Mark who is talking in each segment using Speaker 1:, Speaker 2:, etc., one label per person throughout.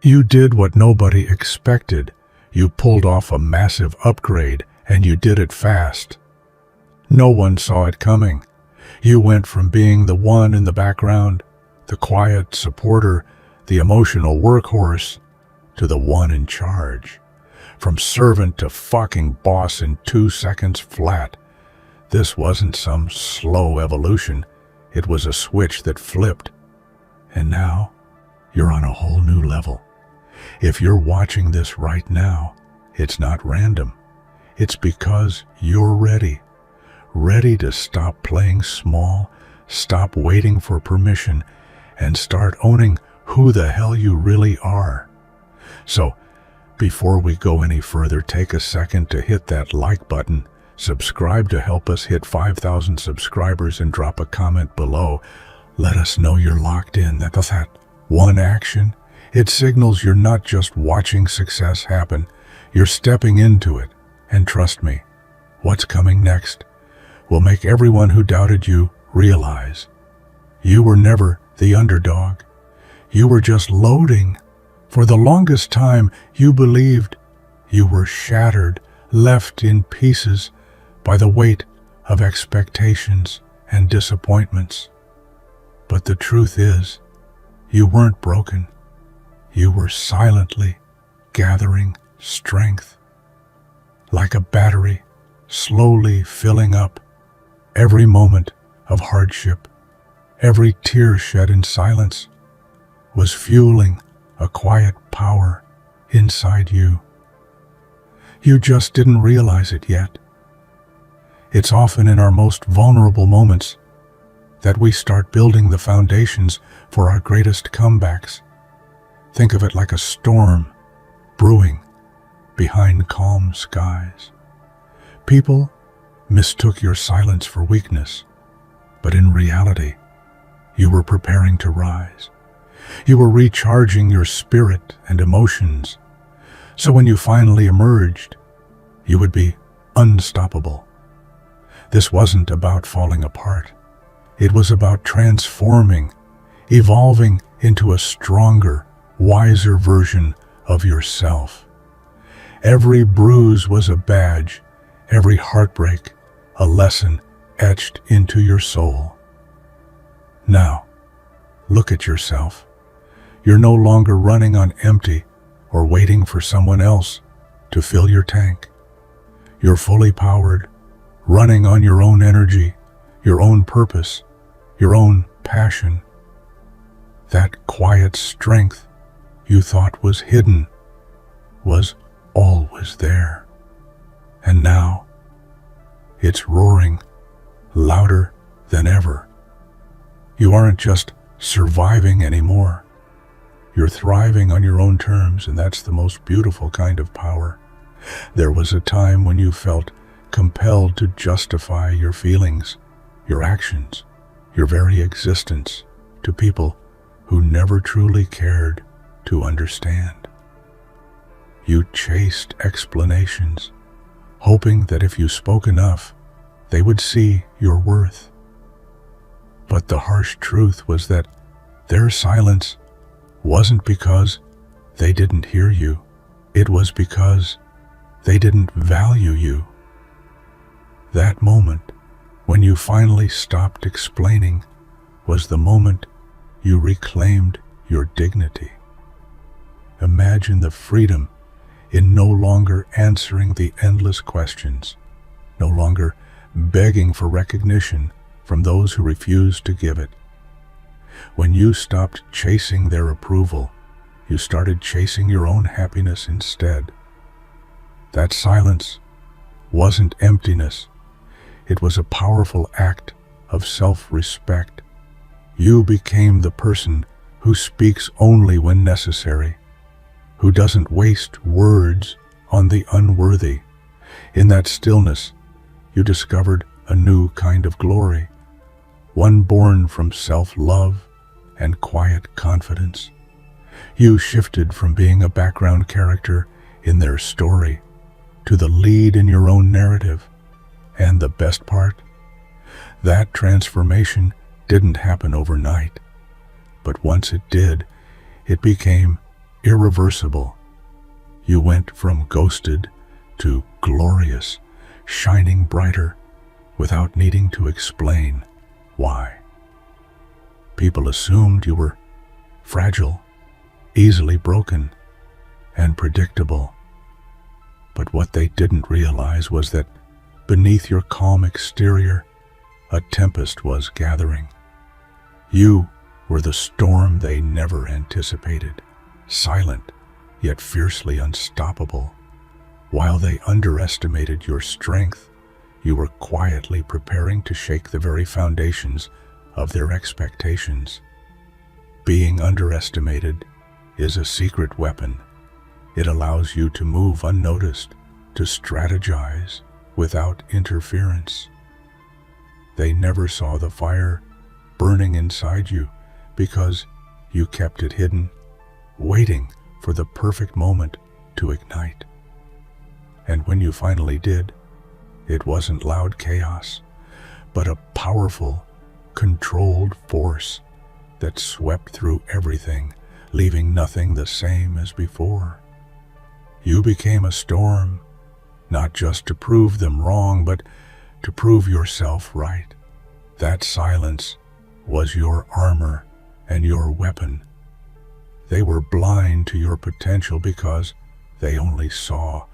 Speaker 1: You did what nobody expected. You pulled off a massive upgrade, and you did it fast. No one saw it coming. You went from being the one in the background, the quiet supporter, the emotional workhorse, to the one in charge. From servant to fucking boss in 2 seconds flat. This wasn't some slow evolution. It was a switch that flipped. And now, you're on a whole new level. If you're watching this right now, it's not random. It's because you're ready. Ready to stop playing small, stop waiting for permission, and start owning who the hell you really are. So, before we go any further, take a second to hit that like button, subscribe to help us hit 5,000 subscribers, and drop a comment below. Let us know you're locked in. That's that one action. It signals you're not just watching success happen, you're stepping into it. And trust me, what's coming next will make everyone who doubted you realize you were never the underdog. You were just loading. For the longest time, you believed you were shattered, left in pieces by the weight of expectations and disappointments. But the truth is, you weren't broken. You were silently gathering strength. Like a battery, slowly filling up. Every moment of hardship, every tear shed in silence, was fueling a quiet power inside you. You just didn't realize it yet. It's often in our most vulnerable moments that we start building the foundations for our greatest comebacks. Think of it like a storm brewing behind calm skies. People mistook your silence for weakness, but in reality, you were preparing to rise. You were recharging your spirit and emotions, so when you finally emerged, you would be unstoppable. This wasn't about falling apart. It was about transforming, evolving into a stronger, wiser version of yourself. Every bruise was a badge, every heartbreak a lesson etched into your soul. Now, look at yourself. You're no longer running on empty or waiting for someone else to fill your tank. You're fully powered, running on your own energy, your own purpose, your own passion. That quiet strength you thought was hidden was always there. And now, it's roaring louder than ever. You aren't just surviving anymore. You're thriving on your own terms, and that's the most beautiful kind of power. There was a time when you felt compelled to justify your feelings, your actions, your very existence to people who never truly cared to understand. You chased explanations, hoping that if you spoke enough, they would see your worth. But the harsh truth was that their silence wasn't because they didn't hear you. It was because they didn't value you. That moment, when you finally stopped explaining, was the moment you reclaimed your dignity. Imagine the freedom in no longer answering the endless questions, no longer begging for recognition from those who refused to give it. When you stopped chasing their approval, you started chasing your own happiness instead. That silence wasn't emptiness. It was a powerful act of self-respect. You became the person who speaks only when necessary, who doesn't waste words on the unworthy. In that stillness, you discovered a new kind of glory, one born from self-love and quiet confidence. You shifted from being a background character in their story to the lead in your own narrative. And the best part? That transformation didn't happen overnight, but once it did, it became irreversible. You went from ghosted to glorious, shining brighter without needing to explain why. People assumed you were fragile, easily broken, and predictable. But what they didn't realize was that beneath your calm exterior, a tempest was gathering. You were the storm they never anticipated, silent yet fiercely unstoppable. While they underestimated your strength, you were quietly preparing to shake the very foundations of their expectations. Being underestimated is a secret weapon. It allows you to move unnoticed, to strategize without interference. They never saw the fire burning inside you because you kept it hidden, waiting for the perfect moment to ignite. And when you finally did, it wasn't loud chaos, but a powerful, controlled force that swept through everything, leaving nothing the same as before. You became a storm, not just to prove them wrong, but to prove yourself right. That silence was your armor and your weapon. They were blind to your potential because they only saw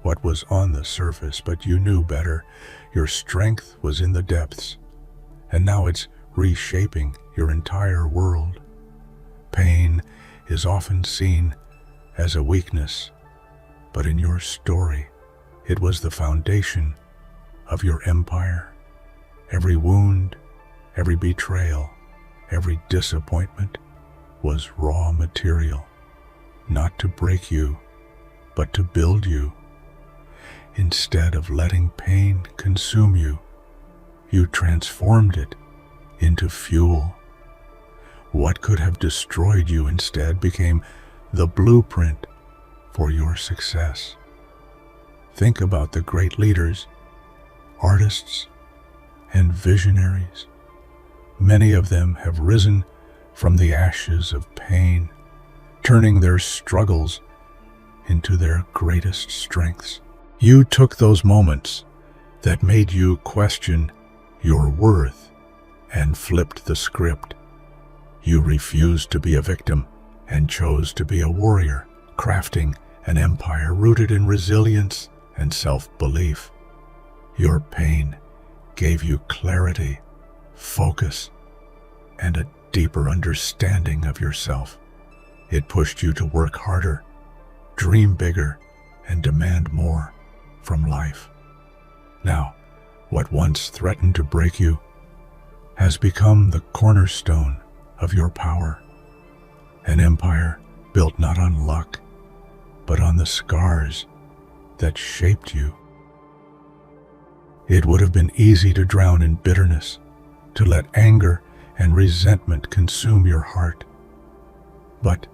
Speaker 1: what was on the surface, but you knew better. Your strength was in the depths, and now it's reshaping your entire world. Pain is often seen as a weakness, but in your story, it was the foundation of your empire. Every wound, every betrayal, every disappointment was raw material, not to break you, but to build you. Instead of letting pain consume you, you transformed it into fuel. What could have destroyed you instead became the blueprint for your success. Think about the great leaders, artists, and visionaries. Many of them have risen from the ashes of pain, turning their struggles into their greatest strengths. You took those moments that made you question your worth and flipped the script. You refused to be a victim and chose to be a warrior, crafting an empire rooted in resilience and self-belief. Your pain gave you clarity, focus, and a deeper understanding of yourself. It pushed you to work harder, dream bigger, and demand more from life. Now, what once threatened to break you has become the cornerstone of your power. An empire built not on luck, but on the scars that shaped you. It would have been easy to drown in bitterness, to let anger and resentment consume your heart. But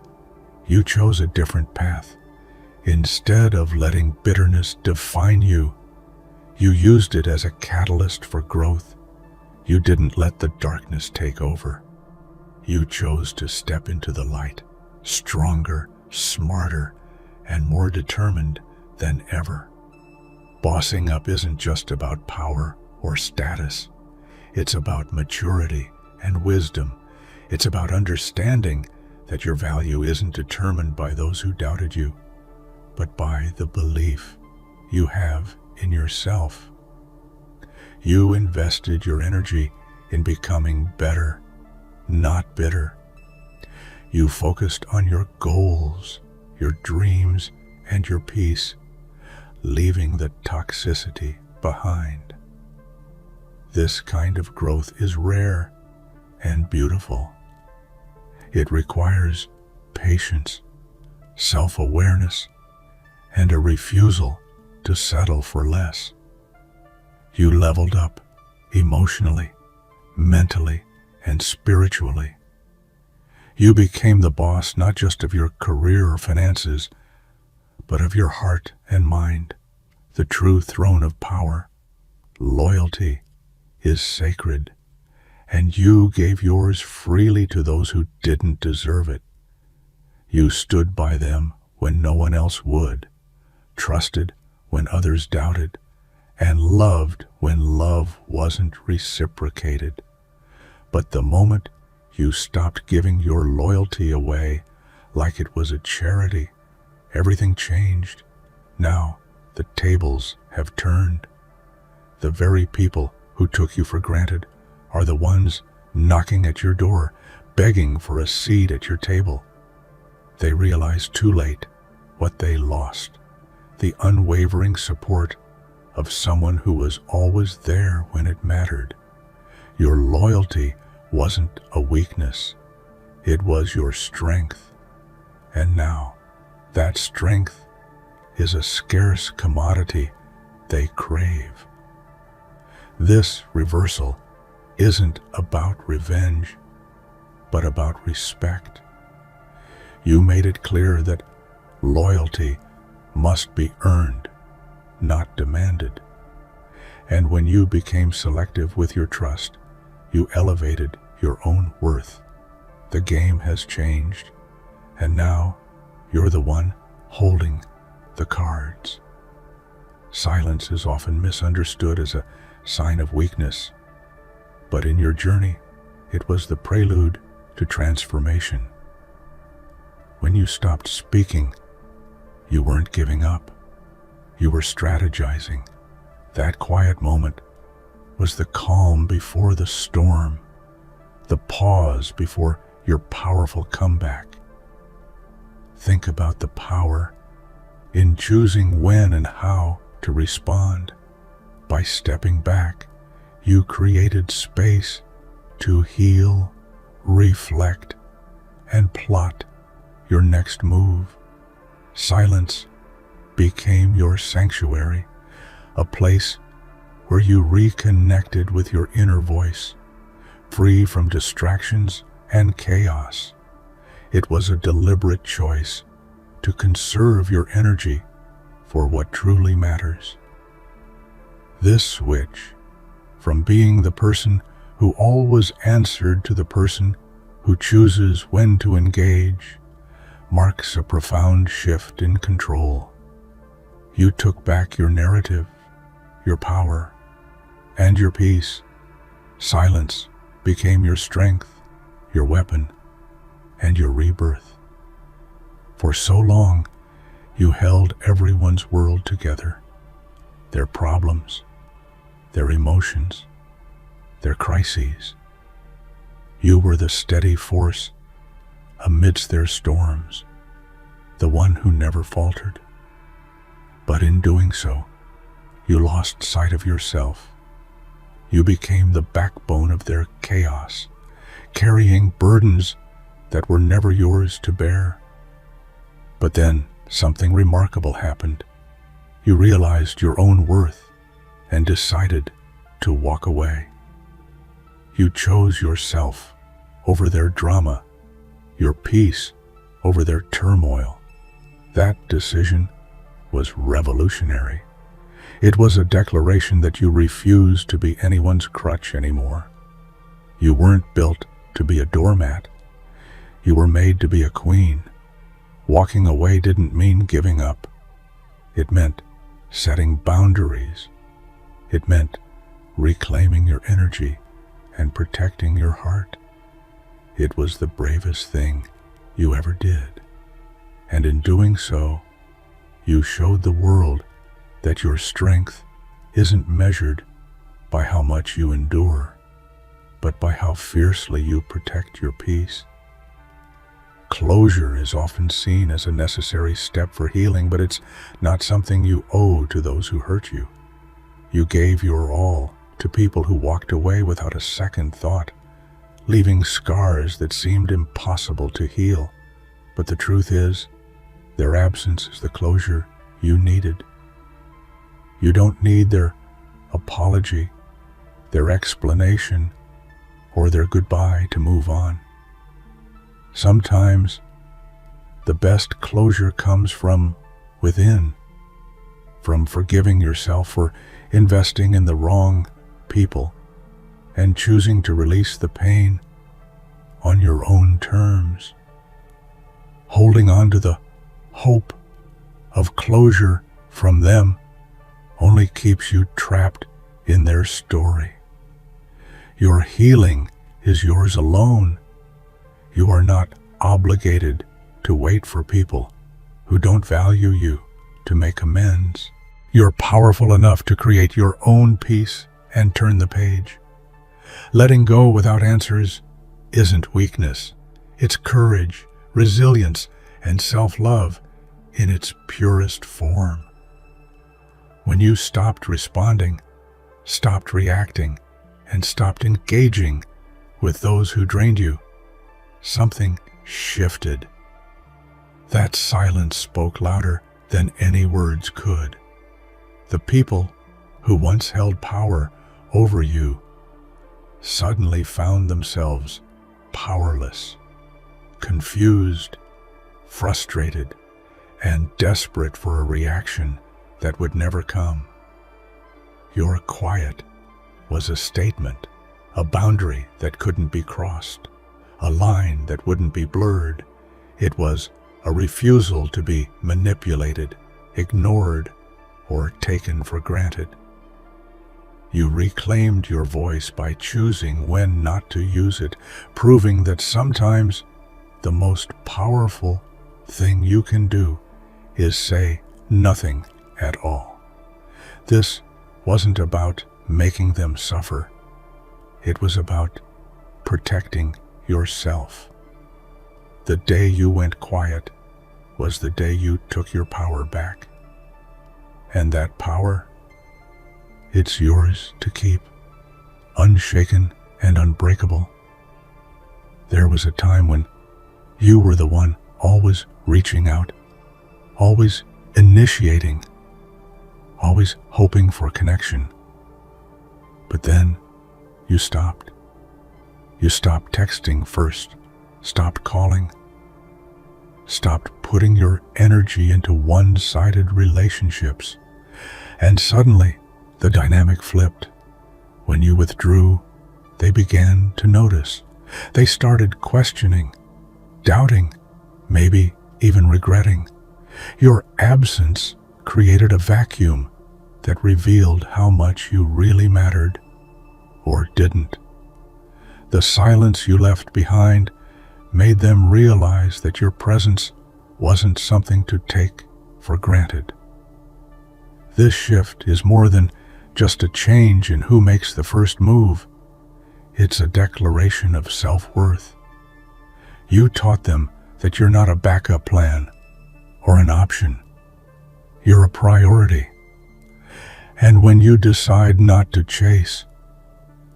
Speaker 1: you chose a different path. Instead of letting bitterness define you, you used it as a catalyst for growth. You didn't let the darkness take over. You chose to step into the light, stronger, smarter, and more determined than ever. Bossing up isn't just about power or status. It's about maturity and wisdom. It's about understanding that your value isn't determined by those who doubted you, but by the belief you have in yourself. You invested your energy in becoming better, not bitter. You focused on your goals, your dreams, and your peace, leaving the toxicity behind. This kind of growth is rare and beautiful. It requires patience, self-awareness, and a refusal to settle for less. You leveled up emotionally, mentally, and spiritually. You became the boss not just of your career or finances, but of your heart and mind, the true throne of power. Loyalty is sacred, and you gave yours freely to those who didn't deserve it. You stood by them when no one else would, trusted when others doubted, and loved when love wasn't reciprocated. But the moment you stopped giving your loyalty away like it was a charity, everything changed. Now the tables have turned. The very people who took you for granted are the ones knocking at your door, begging for a seat at your table. They realize too late what they lost: the unwavering support of someone who was always there when it mattered. Your loyalty wasn't a weakness, it was your strength. And now, that strength is a scarce commodity they crave. This reversal isn't about revenge, but about respect. You made it clear that loyalty must be earned, not demanded. And when you became selective with your trust, you elevated your own worth. The game has changed, and now you're the one holding the cards. Silence is often misunderstood as a sign of weakness, but in your journey, it was the prelude to transformation. When you stopped speaking, you weren't giving up. You were strategizing. That quiet moment was the calm before the storm, the pause before your powerful comeback. Think about the power in choosing when and how to respond. By stepping back, you created space to heal, reflect, and plot your next move. Silence became your sanctuary, a place where you reconnected with your inner voice, free from distractions and chaos. It was a deliberate choice to conserve your energy for what truly matters. This switch from being the person who always answered to the person who chooses when to engage marks a profound shift in control. You took back your narrative, your power, and your peace. Silence became your strength, your weapon, and your rebirth. For so long, you held everyone's world together, their problems, their emotions, their crises. You were the steady force amidst their storms, the one who never faltered. But in doing so, you lost sight of yourself. You became the backbone of their chaos, carrying burdens that were never yours to bear. But then something remarkable happened. You realized your own worth and decided to walk away. You chose yourself over their drama, your peace over their turmoil. That decision was revolutionary. It was a declaration that you refused to be anyone's crutch anymore. You weren't built to be a doormat. You were made to be a queen. Walking away didn't mean giving up. It meant setting boundaries. It meant reclaiming your energy and protecting your heart. It was the bravest thing you ever did. And in doing so, you showed the world that your strength isn't measured by how much you endure, but by how fiercely you protect your peace. Closure is often seen as a necessary step for healing, but it's not something you owe to those who hurt you. You gave your all to people who walked away without a second thought, leaving scars that seemed impossible to heal. But the truth is, their absence is the closure you needed. You don't need their apology, their explanation, or their goodbye to move on. Sometimes the best closure comes from within, from forgiving yourself for investing in the wrong people and choosing to release the pain on your own terms. holding on to the hope of closure from them only keeps you trapped in their story. Your healing is yours alone. You are not obligated to wait for people who don't value you to make amends. You're powerful enough to create your own peace and turn the page. Letting go without answers isn't weakness. It's courage, resilience, and self-love in its purest form. When you stopped responding, stopped reacting, and stopped engaging with those who drained you, something shifted. That silence spoke louder than any words could. The people who once held power over you suddenly found themselves powerless, confused, frustrated, and desperate for a reaction that would never come. Your quiet was a statement, a boundary that couldn't be crossed, a line that wouldn't be blurred. It was a refusal to be manipulated, ignored, or taken for granted. You reclaimed your voice by choosing when not to use it, proving that sometimes the most powerful thing you can do is say nothing at all. This wasn't about making them suffer. It was about protecting yourself. The day you went quiet was the day you took your power back. And that power, it's yours to keep, unshaken and unbreakable. There was a time when you were the one always reaching out, always initiating, always hoping for connection. But then you stopped. You stopped texting first, stopped calling, stopped putting your energy into one-sided relationships. And suddenly, the dynamic flipped. When you withdrew, they began to notice. They started questioning, doubting, maybe even regretting. Your absence created a vacuum that revealed how much you really mattered or didn't. The silence you left behind made them realize that your presence wasn't something to take for granted. This shift is more than just a change in who makes the first move. It's a declaration of self-worth. You taught them that you're not a backup plan or an option. You're a priority. And when you decide not to chase,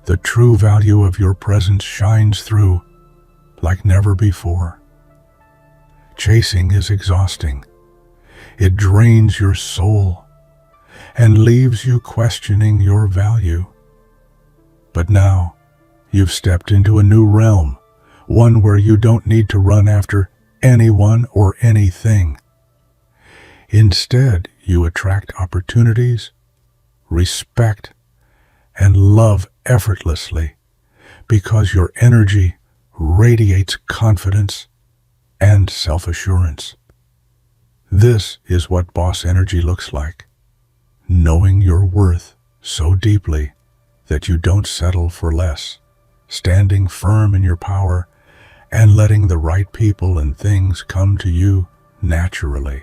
Speaker 1: the true value of your presence shines through like never before. Chasing is exhausting. It drains your soul and leaves you questioning your value. But now, you've stepped into a new realm, one where you don't need to run after anyone or anything. Instead, you attract opportunities, respect, and love effortlessly because your energy radiates confidence and self-assurance. This is what boss energy looks like. Knowing your worth so deeply that you don't settle for less, standing firm in your power, and letting the right people and things come to you naturally.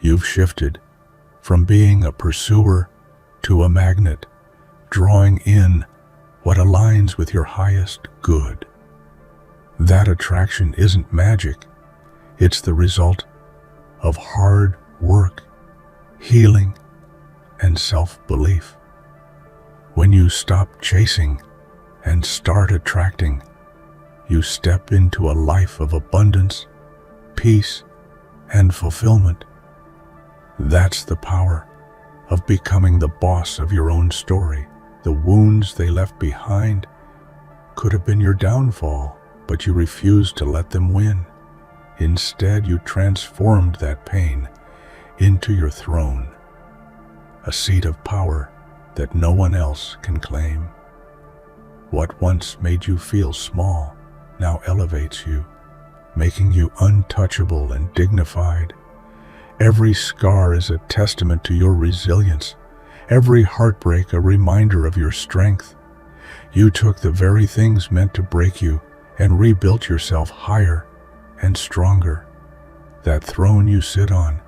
Speaker 1: You've shifted from being a pursuer to a magnet, drawing in what aligns with your highest good. That attraction isn't magic. It's the result of hard work, healing, and self-belief. When you stop chasing and start attracting, you step into a life of abundance, peace, and fulfillment. That's the power of becoming the boss of your own story. The wounds they left behind could have been your downfall, but you refused to let them win. Instead, you transformed that pain into your throne, a seat of power that no one else can claim. What once made you feel small now elevates you. making you untouchable and dignified. Every scar is a testament to your resilience, every heartbreak a reminder of your strength. You took the very things meant to break you and rebuilt yourself higher and stronger. That throne you sit on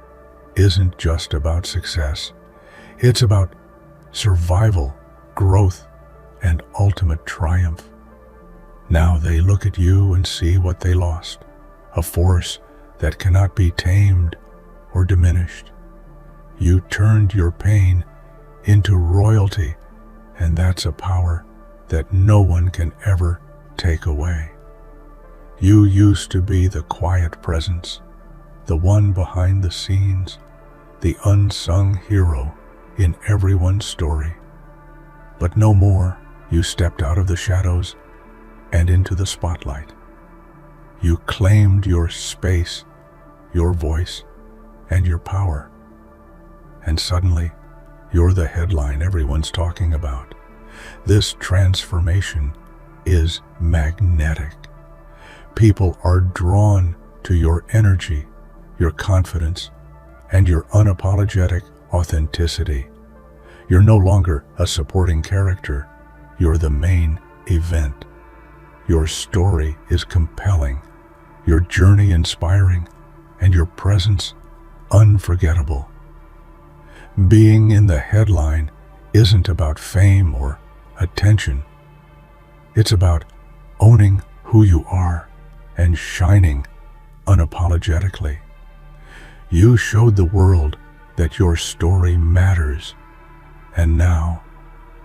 Speaker 1: isn't just about success. It's about survival, growth, and ultimate triumph. Now they look at you and see what they lost, a force that cannot be tamed or diminished. You turned your pain into royalty, and that's a power that no one can ever take away. You used to be the quiet presence, the one behind the scenes, the unsung hero in everyone's story. But no more. You stepped out of the shadows and into the spotlight. You claimed your space, your voice, and your power. And suddenly, you're the headline everyone's talking about. This transformation is magnetic. People are drawn to your energy, your confidence, and your unapologetic authenticity. You're no longer a supporting character. You're the main event. Your story is compelling, your journey inspiring, and your presence unforgettable. Being in the headline isn't about fame or attention. It's about owning who you are and shining unapologetically. You showed the world that your story matters, and now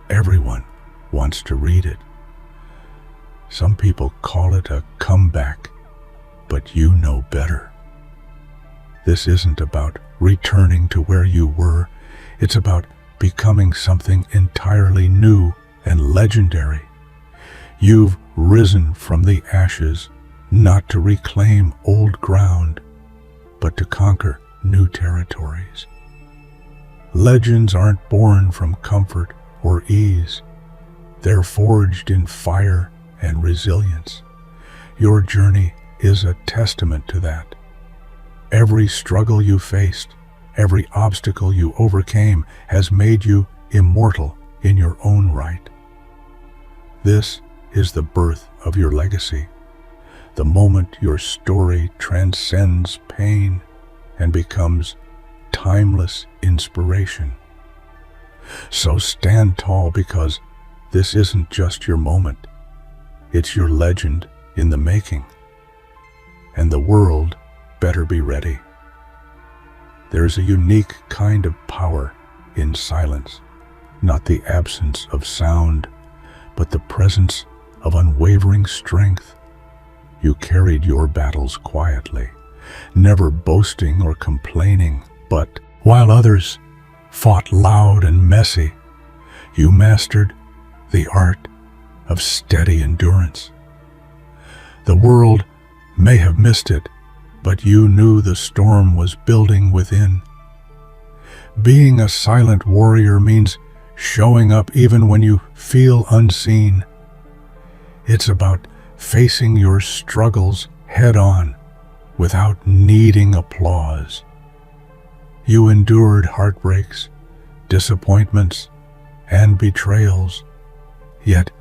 Speaker 1: everyone wants to read it. Some people call it a comeback, but you know better. This isn't about returning to where you were. It's about becoming something entirely new and legendary. You've risen from the ashes, not to reclaim old ground, but to conquer new territories. Legends aren't born from comfort or ease. They're forged in fire and resilience. Your journey is a testament to that. Every struggle you faced, every obstacle you overcame has made you immortal in your own right. This is the birth of your legacy, the moment your story transcends pain and becomes timeless inspiration. So stand tall, because this isn't just your moment. It's your legend in the making. And the world better be ready. There's a unique kind of power in silence, not the absence of sound, but the presence of unwavering strength. You carried your battles quietly, never boasting or complaining, but while others fought loud and messy, you mastered the art of steady endurance. The world may have missed it, but you knew the storm was building within. Being a silent warrior means showing up even when you feel unseen. It's about facing your struggles head-on without needing applause. You endured heartbreaks, disappointments, and betrayals, yet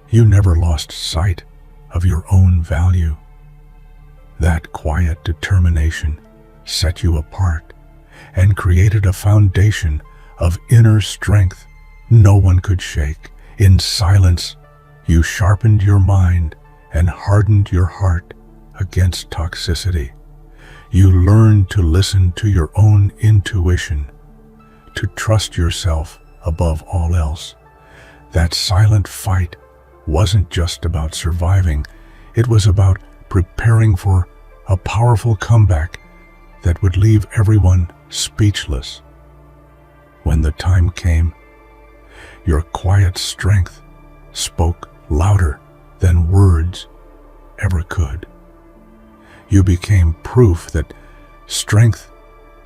Speaker 1: you never lost sight of your own value. That quiet determination set you apart and created a foundation of inner strength no one could shake. In silence, you sharpened your mind and hardened your heart against toxicity. You learned to listen to your own intuition, to trust yourself above all else. That silent fight wasn't just about surviving. It was about preparing for a powerful comeback that would leave everyone speechless. When the time came, your quiet strength spoke louder than words ever could. You became proof that strength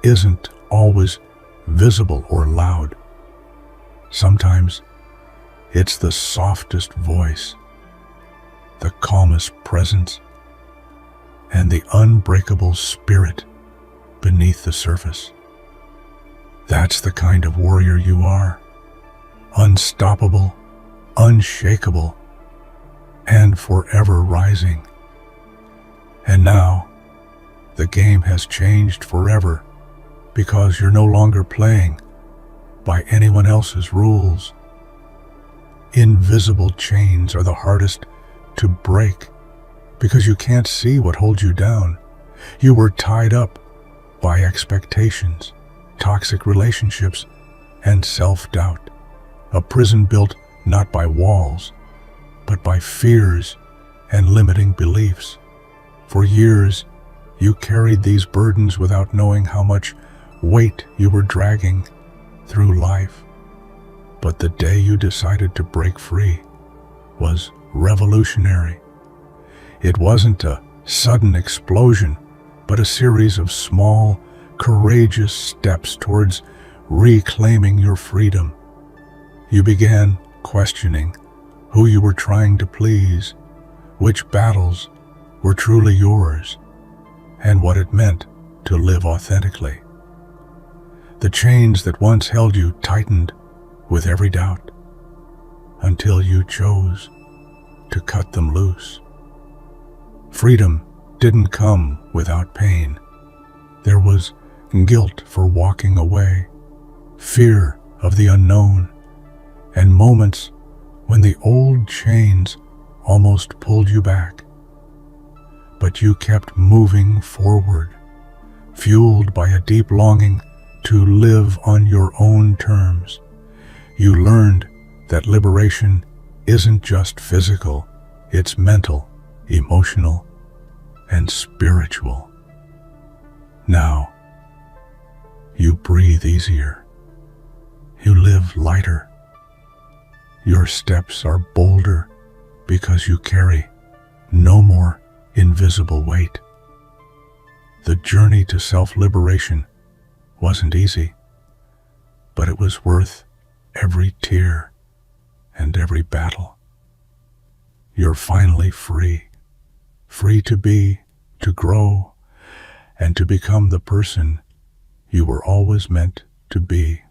Speaker 1: isn't always visible or loud. Sometimes it's the softest voice, the calmest presence, and the unbreakable spirit beneath the surface. That's the kind of warrior you are. Unstoppable, unshakable, and forever rising. And now, the game has changed forever because you're no longer playing by anyone else's rules. Invisible chains are the hardest to break because you can't see what holds you down. You were tied up by expectations, toxic relationships, and self-doubt. A prison built not by walls, but by fears and limiting beliefs. For years, you carried these burdens without knowing how much weight you were dragging through life. But the day you decided to break free was revolutionary. It wasn't a sudden explosion, but a series of small, courageous steps towards reclaiming your freedom. You began questioning who you were trying to please, which battles were truly yours, and what it meant to live authentically. The chains that once held you tightened with every doubt, until you chose to cut them loose. Freedom didn't come without pain. There was guilt for walking away, fear of the unknown, and moments when the old chains almost pulled you back. But you kept moving forward, fueled by a deep longing to live on your own terms. You learned that liberation isn't just physical, it's mental, emotional, and spiritual. Now, you breathe easier. You live lighter. Your steps are bolder because you carry no more invisible weight. The journey to self-liberation wasn't easy, but it was worth every tear and every battle. You're finally free, free to be, to grow, and to become the person you were always meant to be.